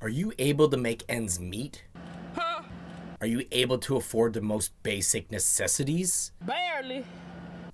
Are you able to make ends meet? Huh? Are you able to afford the most basic necessities? Barely.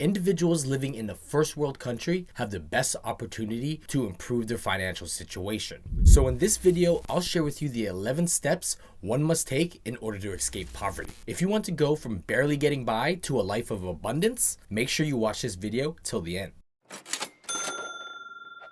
Individuals living in the first world country have the best opportunity to improve their financial situation. So in this video, I'll share with you the 11 steps one must take in order to escape poverty. If you want to go from barely getting by to a life of abundance, make sure you watch this video till the end.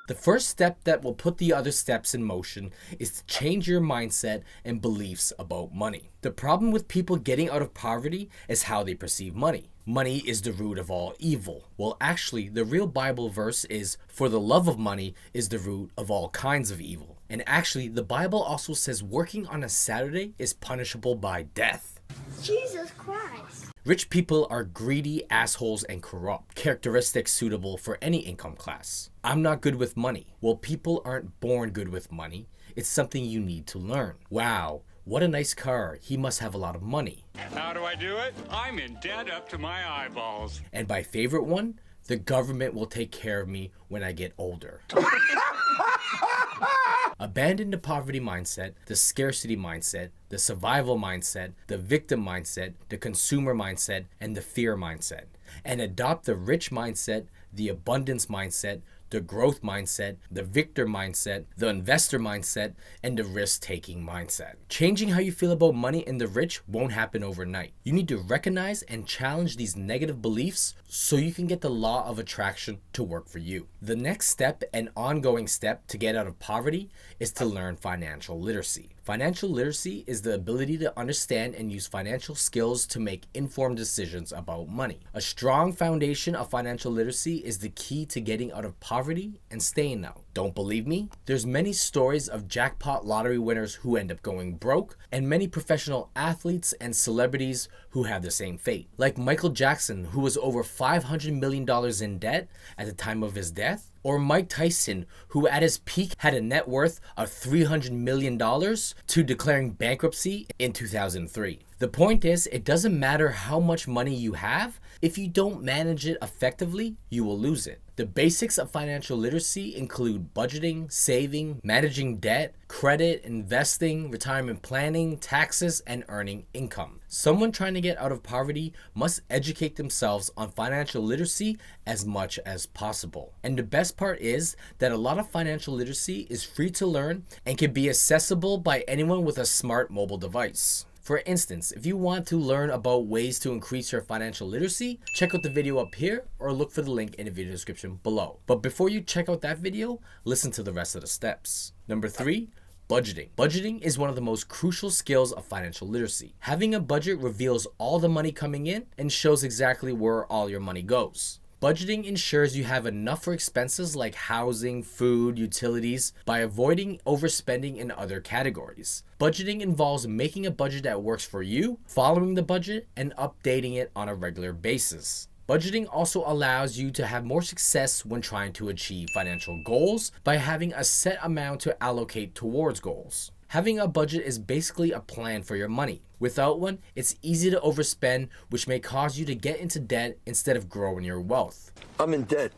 The first step that will put the other steps in motion is to change your mindset and beliefs about money. The problem with people getting out of poverty is how they perceive money. Money is the root of all evil. Well, actually, the real Bible verse is, "For the love of money is the root of all kinds of evil." And actually, the Bible also says working on a Saturday is punishable by death. Jesus Christ. Rich people are greedy, assholes, and corrupt, characteristics suitable for any income class. I'm not good with money. Well, people aren't born good with money. It's something you need to learn. Wow, what a nice car. He must have a lot of money. How do I do it? I'm in debt up to my eyeballs. And my favorite one, the government will take care of me when I get older. Abandon the poverty mindset, the scarcity mindset, the survival mindset, the victim mindset, the consumer mindset, and the fear mindset, and adopt the rich mindset, the abundance mindset, the growth mindset, the victor mindset, the investor mindset, and the risk-taking mindset. Changing how you feel about money and the rich won't happen overnight. You need to recognize and challenge these negative beliefs so you can get the law of attraction to work for you. The next step and ongoing step to get out of poverty is to learn financial literacy. Financial literacy is the ability to understand and use financial skills to make informed decisions about money. A strong foundation of financial literacy is the key to getting out of poverty and staying out. Don't believe me? There's many stories of jackpot lottery winners who end up going broke, and many professional athletes and celebrities who have the same fate. Like Michael Jackson, who was over $500 million in debt at the time of his death, or Mike Tyson, who at his peak had a net worth of $300 million to declaring bankruptcy in 2003. The point is, it doesn't matter how much money you have, if you don't manage it effectively, you will lose it. The basics of financial literacy include budgeting, saving, managing debt, credit, investing, retirement planning, taxes, and earning income. Someone trying to get out of poverty must educate themselves on financial literacy as much as possible. And the best part is that a lot of financial literacy is free to learn and can be accessible by anyone with a smart mobile device. For instance, if you want to learn about ways to increase your financial literacy, check out the video up here or look for the link in the video description below. But before you check out that video, listen to the rest of the steps. Number 3, budgeting. Budgeting is one of the most crucial skills of financial literacy. Having a budget reveals all the money coming in and shows exactly where all your money goes. Budgeting ensures you have enough for expenses like housing, food, utilities by avoiding overspending in other categories. Budgeting involves making a budget that works for you, following the budget, and updating it on a regular basis. Budgeting also allows you to have more success when trying to achieve financial goals by having a set amount to allocate towards goals. Having a budget is basically a plan for your money. Without one, it's easy to overspend, which may cause you to get into debt instead of growing your wealth. I'm in debt.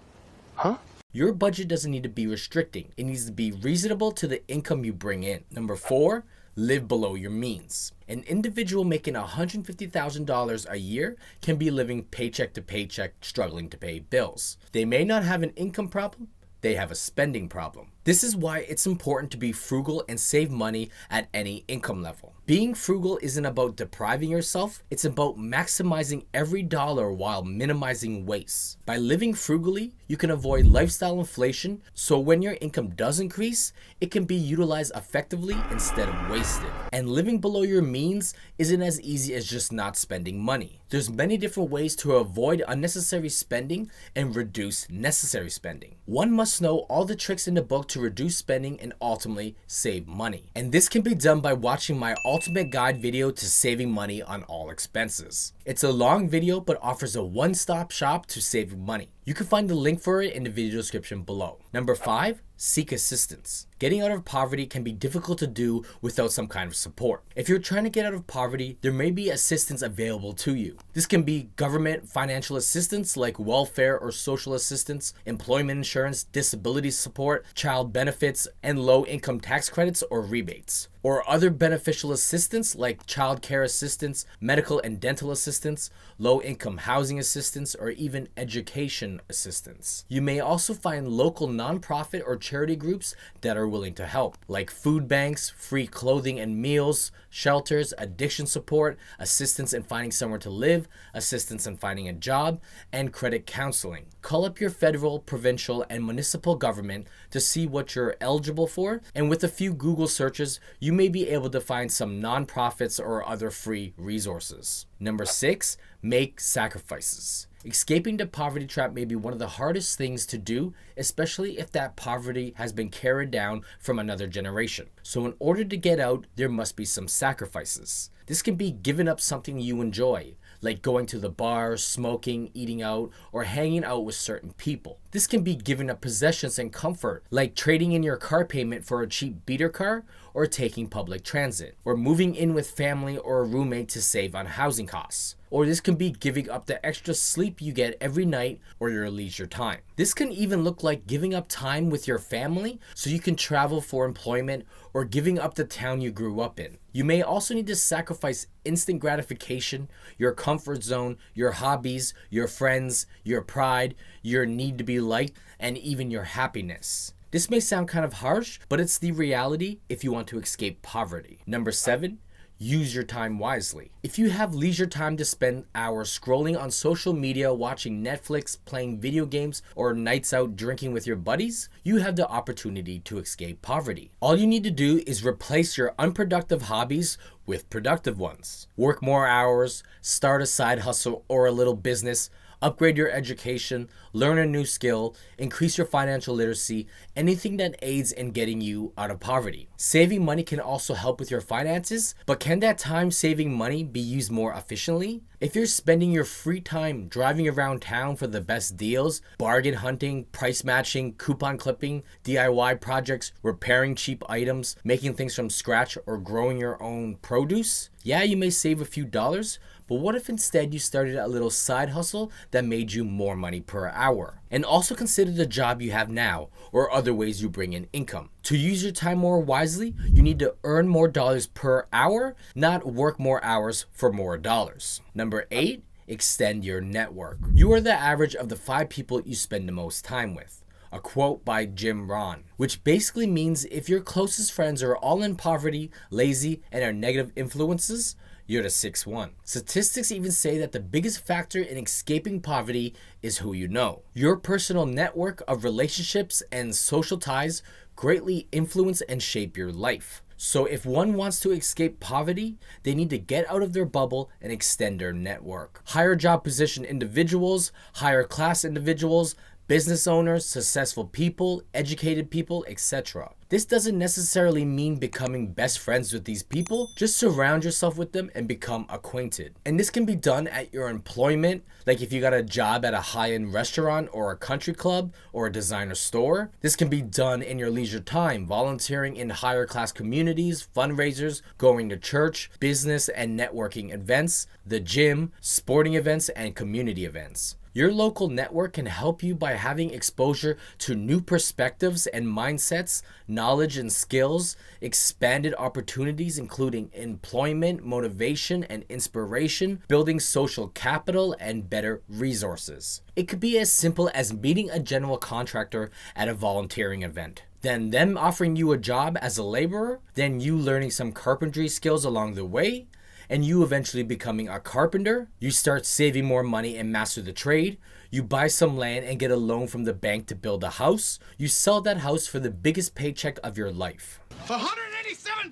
Huh? Your budget doesn't need to be restricting. It needs to be reasonable to the income you bring in. Number 4, live below your means. An individual making $150,000 a year can be living paycheck to paycheck, struggling to pay bills. They may not have an income problem, they have a spending problem. This is why it's important to be frugal and save money at any income level. Being frugal isn't about depriving yourself, it's about maximizing every dollar while minimizing waste. By living frugally, you can avoid lifestyle inflation, so when your income does increase, it can be utilized effectively instead of wasted. And living below your means isn't as easy as just not spending money. There's many different ways to avoid unnecessary spending and reduce necessary spending. One must know all the tricks in the book to reduce spending and ultimately save money. And this can be done by watching my ultimate guide video to saving money on all expenses. It's a long video but offers a one-stop shop to saving money. You can find the link for it in the video description below. Number 5, seek assistance. Getting out of poverty can be difficult to do without some kind of support. If you're trying to get out of poverty, there may be assistance available to you. This can be government financial assistance like welfare or social assistance, employment insurance, disability support, child benefits, and low-income tax credits or rebates. Or other beneficial assistance like child care assistance, medical and dental assistance, low-income housing assistance, or even education assistance. You may also find local nonprofit or charity groups that are willing to help, like food banks, free clothing and meals, shelters, addiction support, assistance in finding somewhere to live, assistance in finding a job, and credit counseling. Call up your federal, provincial, and municipal government to see what you're eligible for, and with a few Google searches, you may be able to find some nonprofits or other free resources. Number 6, make sacrifices. Escaping the poverty trap may be one of the hardest things to do, especially if that poverty has been carried down from another generation. So in order to get out, there must be some sacrifices. This can be giving up something you enjoy, like going to the bar, smoking, eating out, or hanging out with certain people. This can be giving up possessions and comfort, like trading in your car payment for a cheap beater car, or taking public transit, or moving in with family or a roommate to save on housing costs. Or this can be giving up the extra sleep you get every night or your leisure time. This can even look like giving up time with your family so you can travel for employment, or giving up the town you grew up in. You may also need to sacrifice instant gratification, your comfort zone, your hobbies, your friends, your pride, your need to be liked, and even your happiness. This may sound kind of harsh, but it's the reality if you want to escape poverty. Number 7, use your time wisely. If you have leisure time to spend hours scrolling on social media, watching Netflix, playing video games, or nights out drinking with your buddies, you have the opportunity to escape poverty. All you need to do is replace your unproductive hobbies with productive ones. Work more hours, start a side hustle or a little business, upgrade your education, learn a new skill, increase your financial literacy, anything that aids in getting you out of poverty. Saving money can also help with your finances, but can that time saving money be used more efficiently? If you're spending your free time driving around town for the best deals, bargain hunting, price matching, coupon clipping, DIY projects, repairing cheap items, making things from scratch, or growing your own produce, yeah, you may save a few dollars, but what if instead you started a little side hustle that made you more money per hour? And also consider the job you have now or other ways you bring in income. To use your time more wisely, you need to earn more dollars per hour, not work more hours for more dollars. Number 8, extend your network. You are the average of the 5 people you spend the most time with. A quote by Jim Rohn, which basically means if your closest friends are all in poverty, lazy, and are negative influences, you're the 6th one. Statistics even say that the biggest factor in escaping poverty is who you know. Your personal network of relationships and social ties greatly influence and shape your life. So if one wants to escape poverty, they need to get out of their bubble and extend their network. Higher job position individuals, higher class individuals, business owners, successful people, educated people, etc. This doesn't necessarily mean becoming best friends with these people. Just surround yourself with them and become acquainted. And this can be done at your employment, like if you got a job at a high-end restaurant or a country club or a designer store. This can be done in your leisure time, volunteering in higher class communities, fundraisers, going to church, business and networking events, the gym, sporting events, and community events. Your local network can help you by having exposure to new perspectives and mindsets, knowledge and skills, expanded opportunities including employment, motivation, and inspiration, building social capital, and better resources. It could be as simple as meeting a general contractor at a volunteering event, then them offering you a job as a laborer, then you learning some carpentry skills along the way, and you eventually becoming a carpenter. You start saving more money and master the trade. You buy some land and get a loan from the bank to build a house. You sell that house for the biggest paycheck of your life. $187?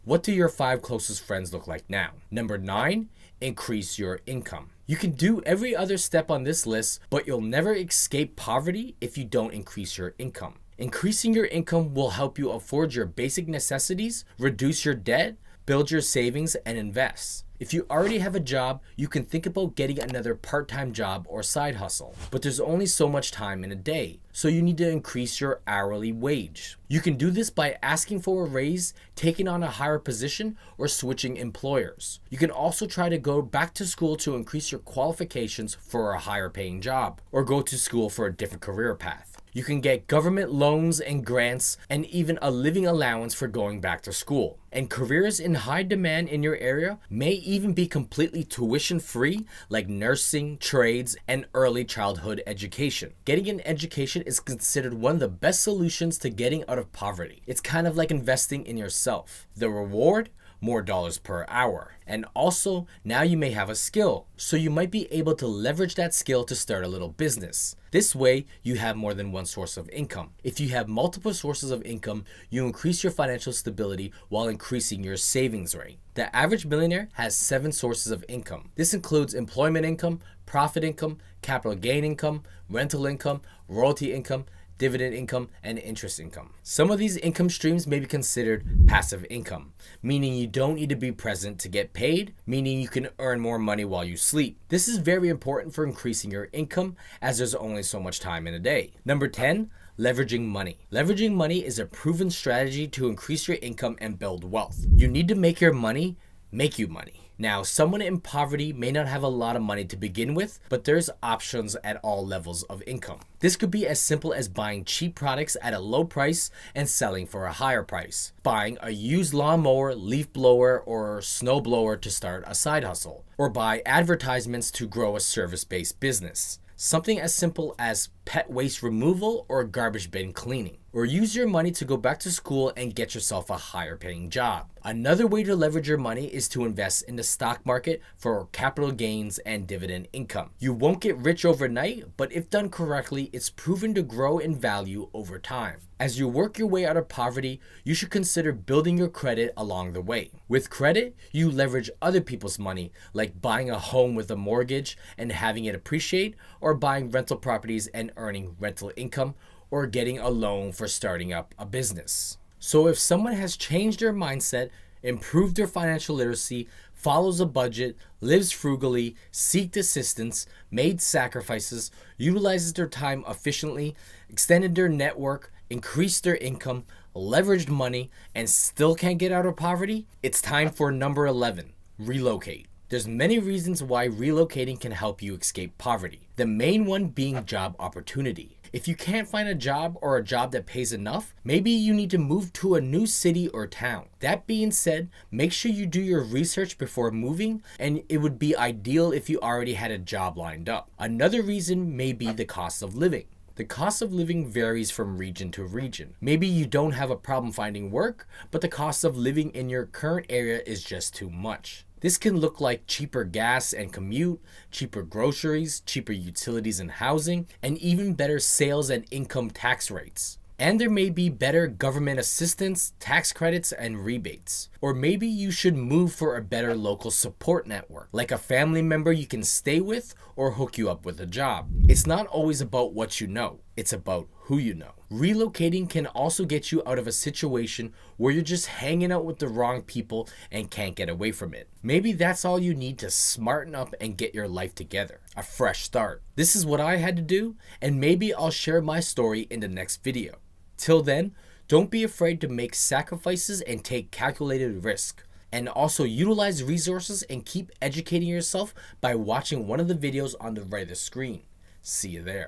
What do your 5 closest friends look like now? Number 9, increase your income. You can do every other step on this list, but you'll never escape poverty if you don't increase your income. Increasing your income will help you afford your basic necessities, reduce your debt, build your savings, and invest. If you already have a job, you can think about getting another part-time job or side hustle. But there's only so much time in a day, so you need to increase your hourly wage. You can do this by asking for a raise, taking on a higher position, or switching employers. You can also try to go back to school to increase your qualifications for a higher paying job, or go to school for a different career path. You can get government loans and grants and even a living allowance for going back to school. And careers in high demand in your area may even be completely tuition free, like nursing, trades, and early childhood education. Getting an education is considered one of the best solutions to getting out of poverty. It's kind of like investing in yourself. The reward? More dollars per hour. And also, now you may have a skill, so you might be able to leverage that skill to start a little business. This way, you have more than one source of income. If you have multiple sources of income, you increase your financial stability while increasing your savings rate. The average millionaire has 7 sources of income. This includes employment income, profit income, capital gain income, rental income, royalty income, dividend income, and interest income. Some of these income streams may be considered passive income, meaning you don't need to be present to get paid, meaning you can earn more money while you sleep. This is very important for increasing your income as there's only so much time in a day. Number 10, leveraging money. Leveraging money is a proven strategy to increase your income and build wealth. You need to make your money make you money. Now, someone in poverty may not have a lot of money to begin with, but there's options at all levels of income. This could be as simple as buying cheap products at a low price and selling for a higher price. Buying a used lawnmower, leaf blower, or snow blower to start a side hustle. Or buy advertisements to grow a service-based business. Something as simple as pet waste removal or garbage bin cleaning. Or use your money to go back to school and get yourself a higher paying job. Another way to leverage your money is to invest in the stock market for capital gains and dividend income. You won't get rich overnight, but if done correctly, it's proven to grow in value over time. As you work your way out of poverty, you should consider building your credit along the way. With credit, you leverage other people's money, like buying a home with a mortgage and having it appreciate, or buying rental properties and earning rental income, or getting a loan for starting up a business. So if someone has changed their mindset, improved their financial literacy, follows a budget, lives frugally, seeked assistance, made sacrifices, utilizes their time efficiently, extended their network, increased their income, leveraged money, and still can't get out of poverty, it's time for number 11, relocate. There's many reasons why relocating can help you escape poverty. The main one being job opportunity. If you can't find a job or a job that pays enough, maybe you need to move to a new city or town. That being said, make sure you do your research before moving, and it would be ideal if you already had a job lined up. Another reason may be the cost of living. The cost of living varies from region to region. Maybe you don't have a problem finding work, but the cost of living in your current area is just too much. This can look like cheaper gas and commute, cheaper groceries, cheaper utilities and housing, and even better sales and income tax rates. And there may be better government assistance, tax credits, and rebates. Or maybe you should move for a better local support network, like a family member you can stay with or hook you up with a job. It's not always about what you know, it's about who you know. Relocating can also get you out of a situation where you're just hanging out with the wrong people and can't get away from it. Maybe that's all you need to smarten up and get your life together. A fresh start. This is what I had to do, and maybe I'll share my story in the next video. Till then, don't be afraid to make sacrifices and take calculated risk. And also utilize resources and keep educating yourself by watching one of the videos on the right of the screen. See you there.